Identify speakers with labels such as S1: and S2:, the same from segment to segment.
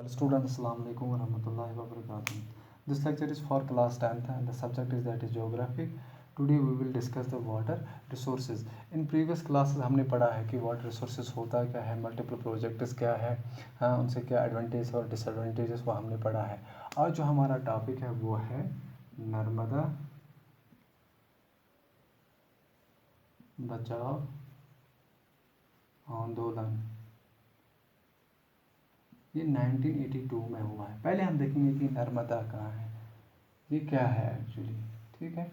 S1: Well, students, Assalamu alaikum wa rahmatullahi wa barakatuh. This lecture is for class 10th and the subject is that is geography. Today we will discuss the water resources. In previous classes हमने पढ़ा है कि water resources होता क्या है, multiple projects क्या है, हाँ उनसे क्या advantages और disadvantages वो हमने पढ़ा है. आज जो हमारा टॉपिक है वो है नर्मदा बचाओ आंदोलन. ये 1982 में हुआ है. पहले हम देखेंगे कि नर्मदा कहाँ है, ये क्या है एक्चुअली. ठीक है,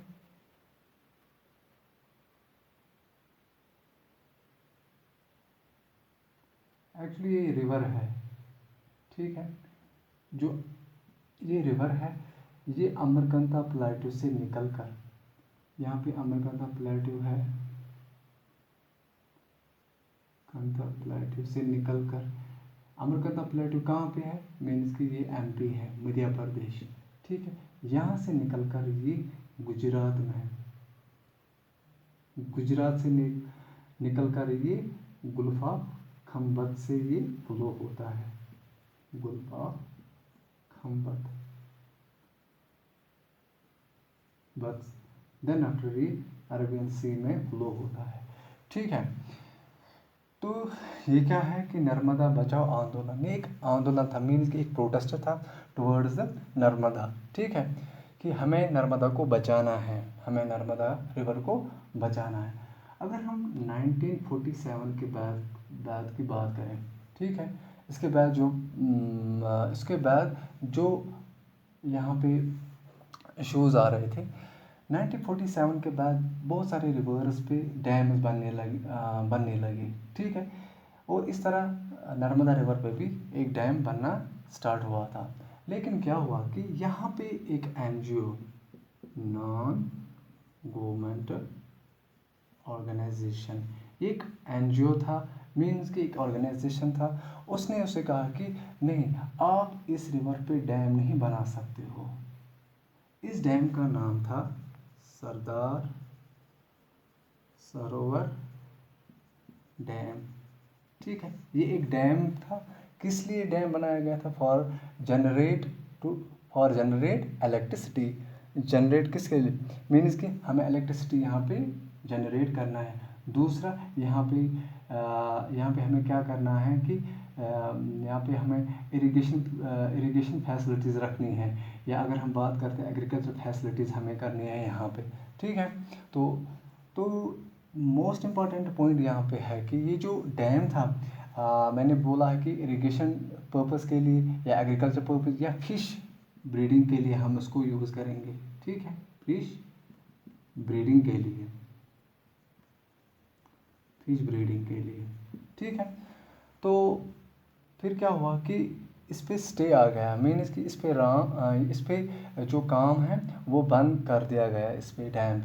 S1: एक्चुअली ये रिवर है. ठीक है, जो ये रिवर है ये अमरकंता प्लेट्यू से निकलकर, यहाँ पे अमरकंता प्लेट्यू है, कंता प्लेट्यू से निकलकर, अमरकंता प्लेट्यू कहाँ पे है, मीन्स कि ये एमपी है, मध्य प्रदेश. ठीक है, यहाँ से निकलकर ये गुजरात में है, गुजरात से निकलकर ये गुल्फा खंबत से ये फ्लो होता है, गुल्फा खंबत बस देन आफ्टर ये अरबियन सी में फ्लो होता है. ठीक है, तो ये क्या है कि नर्मदा बचाओ आंदोलन, ये एक आंदोलन था, मीन्स कि एक प्रोटेस्ट था टुवर्ड्स द नर्मदा. ठीक है, कि हमें नर्मदा को बचाना है, हमें नर्मदा रिवर को बचाना है. अगर हम 1947 के बाद की बात करें, ठीक है, इसके बाद जो यहाँ पे इश्यूज़ आ रहे थे 1947 के बाद, बहुत सारे रिवर्स पे डैम्स बनने लगे. ठीक है, और इस तरह नर्मदा रिवर पे भी एक डैम बनना स्टार्ट हुआ था. लेकिन क्या हुआ कि यहाँ पे एक एनजीओ, नॉन गवर्नमेंट ऑर्गेनाइजेशन, एक एनजीओ था, मीन्स कि एक ऑर्गेनाइजेशन था, उसने उसे कहा कि नहीं, आप इस रिवर पे डैम नहीं बना सकते हो. इस डैम का नाम था सरदार सरोवर डैम. ठीक है, ये एक डैम था. किस लिए डैम बनाया गया था? For generate electricity. जनरेट किसके लिए? मीन्स कि हमें इलेक्ट्रिसिटी यहाँ पे जनरेट करना है. दूसरा यहाँ पे हमें क्या करना है कि यहाँ पे हमें इरिगेशन फैसिलिटीज़ रखनी है, या अगर हम बात करते हैं एग्रीकल्चर फैसिलिटीज़ हमें करनी है यहाँ पे. ठीक है, तो मोस्ट इम्पॉर्टेंट पॉइंट यहाँ पे है कि ये जो डैम था, मैंने बोला है कि इरिगेशन पर्पस के लिए या एग्रीकल्चर पर्पस या फिश ब्रीडिंग के लिए हम उसको यूज़ करेंगे. ठीक है, फिश ब्रीडिंग के लिए, फिश ब्रीडिंग के लिए. ठीक है, तो फिर क्या हुआ कि इस पे स्टे आ गया, मीन्स कि इस पे जो काम है वो बंद कर दिया गया इस डैम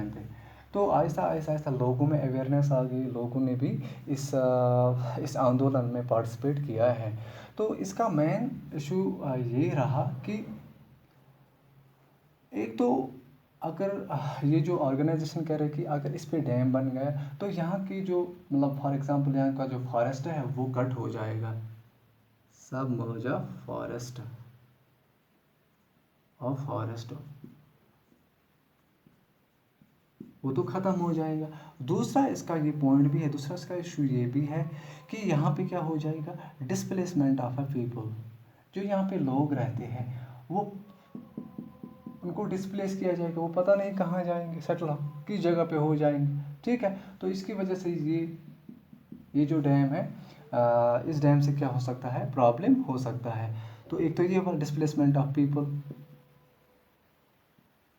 S1: पे. तो आहिस्ता लोगों में अवेयरनेस आ गई, लोगों ने भी इस आंदोलन में पार्टिसिपेट किया है. तो इसका मेन इशू ये रहा कि एक तो अगर ये जो ऑर्गेनाइजेशन कह रहे हैं कि अगर इस पे डैम बन गया तो यहाँ की जो मतलब फॉर एग्जांपल यहाँ का जो फॉरेस्ट है वो कट हो जाएगा, सब मर्ज फॉरेस्ट वो तो ख़त्म हो जाएगा. दूसरा इसका ये पॉइंट भी है, दूसरा इसका इशू ये भी है कि यहाँ पे क्या हो जाएगा, डिस्प्लेसमेंट ऑफ अ पीपल. जो यहाँ पे लोग रहते हैं वो उनको डिस्प्लेस किया जाएगा, वो पता नहीं कहाँ जाएंगे, सेटल किस जगह पे हो जाएंगे. ठीक है, तो इसकी वजह से ये जो डैम है, इस डैम से क्या हो सकता है, प्रॉब्लम हो सकता है. तो एक तो ये हुआ डिस्प्लेसमेंट ऑफ पीपल.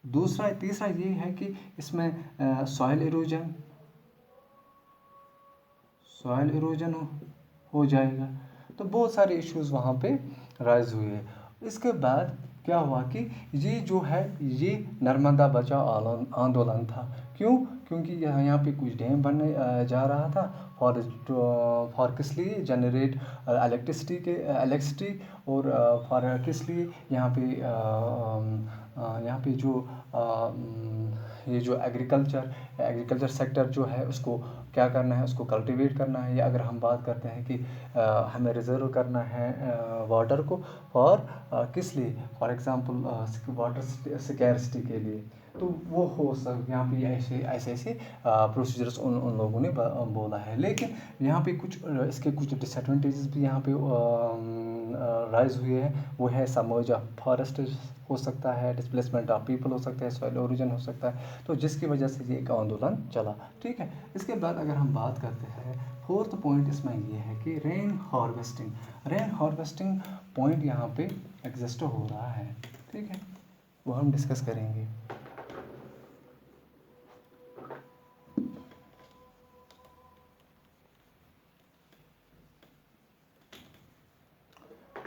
S1: तीसरा ये है कि इसमें सॉइल इरोजन हो जाएगा. तो बहुत सारे इश्यूज वहाँ पे राइज हुए. इसके बाद क्या हुआ कि ये जो है ये नर्मदा बचाओ आंदोलन था. क्योंकि यहाँ पे कुछ डैम बनने जा रहा था फॉर किस लिए, जनरेट इलेक्ट्रिसिटी, और फॉर किस लिए, यहाँ पे जो ये जो एग्रीकल्चर सेक्टर जो है उसको क्या करना है, उसको कल्टीवेट करना है। या अगर हम बात करते हैं कि हमें रिजर्व करना है वाटर को फॉर किस लिए, फॉर एग्जांपल वाटर सिकैरिटी के लिए, तो वो हो यहाँ पे ऐसे ऐसे प्रोसीजर्स उन लोगों ने बोला है। लेकिन यहाँ पे कुछ इसके कुछ डिसएडवांटेजेस भी यहाँ पे राइज हुए हैं। वो है समर्ज ऑफ फॉरेस्ट हो सकता है, डिस्प्लेसमेंट ऑफ पीपल हो सकता है, सॉइल ओरिजिन हो सकता है, तो जिसकी वजह से ये एक आंदोलन चला। ठीक है, इसके बाद अगर हम बात करते हैं, फोर्थ पॉइंट इसमें ये है कि rain harvesting. Rain harvesting point यहाँ पे एग्जिस्ट हो रहा है। ठीक है, वो हम डिस्कस करेंगे।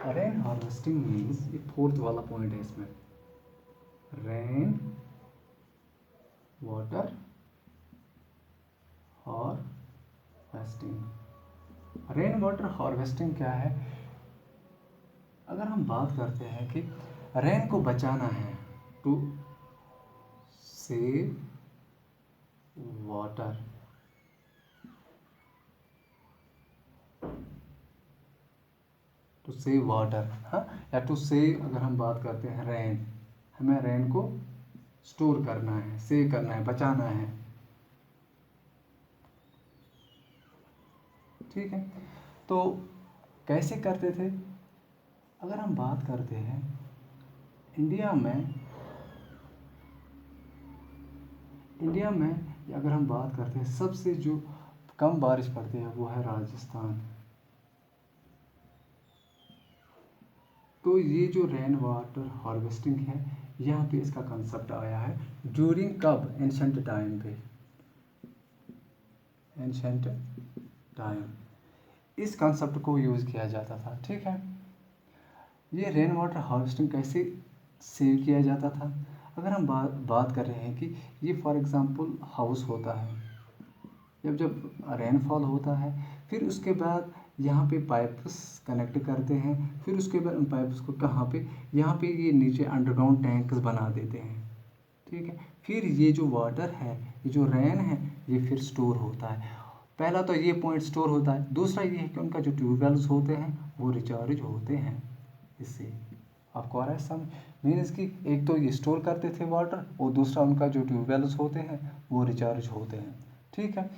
S1: रेन हार्वेस्टिंग मीन्स, ये फोर्थ वाला पॉइंट है इसमें, rain water harvesting. Rain water harvesting क्या है? अगर हम बात करते हैं कि रेन को बचाना है, to save water, to save water, हाँ, या टू सेव, अगर हम बात करते हैं रेन, हमें रेन को स्टोर करना है, सेव करना है, बचाना है। ठीक है, तो कैसे करते थे? अगर हम बात करते हैं इंडिया में अगर हम बात करते हैं, सबसे जो कम बारिश पड़ती है वो है राजस्थान। तो ये जो रेन वाटर हार्वेस्टिंग है, यहाँ पे इसका कंसेप्ट आया है ड्यूरिंग कब? एंशंट टाइम पे, एंशंट टाइम इस कंसेप्ट को यूज़ किया जाता था। ठीक है, ये रेन वाटर हार्वेस्टिंग कैसे सेव किया जाता था? अगर हम बात कर रहे हैं कि ये फॉर एग्जांपल हाउस होता है, जब रेनफॉल होता है, फिर उसके बाद यहाँ पे पाइप्स कनेक्ट करते हैं, फिर उसके बाद उन पाइप्स को कहाँ पे, यहाँ पे ये नीचे अंडरग्राउंड टैंक्स बना देते हैं। ठीक है, फिर ये जो वाटर है, ये जो रेन है, ये फिर स्टोर होता है। पहला तो ये पॉइंट स्टोर होता है, दूसरा ये है कि उनका जो ट्यूबवेल्स होते हैं वो रिचार्ज होते हैं इससे। आपको आ रहा है समझ? मीन्स कि एक तो ये स्टोर करते थे वाटर, और दूसरा उनका जो ट्यूबवेल्स होते हैं वो रिचार्ज होते हैं। ठीक है,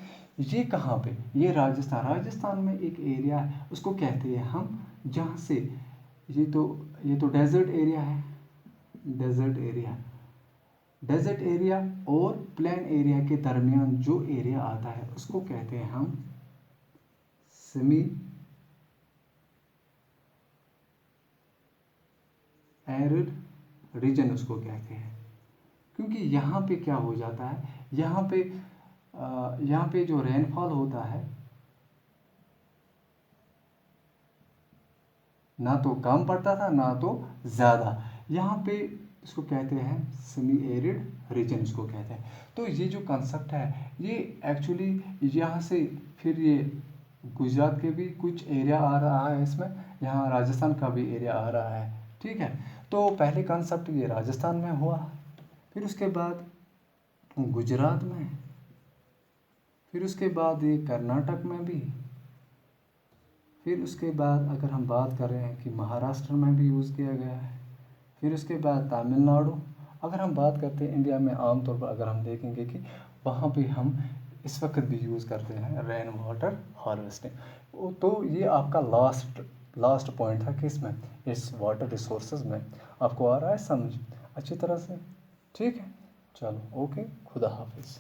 S1: ये कहाँ पे? ये राजस्थान में एक एरिया है, उसको कहते हैं हम, जहाँ से ये तो डेजर्ट एरिया है, डेजर्ट एरिया और प्लेन एरिया के दरमियान जो एरिया आता है उसको कहते हैं हम सेमी एरिड रीजन, उसको कहते हैं। क्योंकि यहाँ पे क्या हो जाता है, यहाँ पे जो रेनफॉल होता है, ना तो कम पड़ता था ना तो ज़्यादा। यहाँ पे इसको कहते हैं सेमी एरिड रीजन, इसको कहते हैं। तो ये जो कंसेप्ट है, ये एक्चुअली यहाँ से फिर ये गुजरात के भी कुछ एरिया आ रहा है इसमें, यहाँ राजस्थान का भी एरिया आ रहा है। ठीक है, तो पहले कंसेप्ट ये राजस्थान में हुआ, फिर उसके बाद गुजरात में, फिर उसके बाद ये कर्नाटक में भी, फिर उसके बाद अगर हम बात कर रहे हैं कि महाराष्ट्र में भी यूज़ किया गया है, फिर उसके बाद तमिलनाडु। अगर हम बात करते हैं इंडिया में, आमतौर पर अगर हम देखेंगे कि वहाँ पे हम इस वक्त भी यूज़ करते हैं रेन वाटर हार्वेस्टिंग। तो ये आपका लास्ट पॉइंट था किसमें? इस वाटर रिसोर्सेज में। आपको आ रहा है समझ अच्छी तरह से? ठीक है, चलो ओके, खुदा हाफिज़।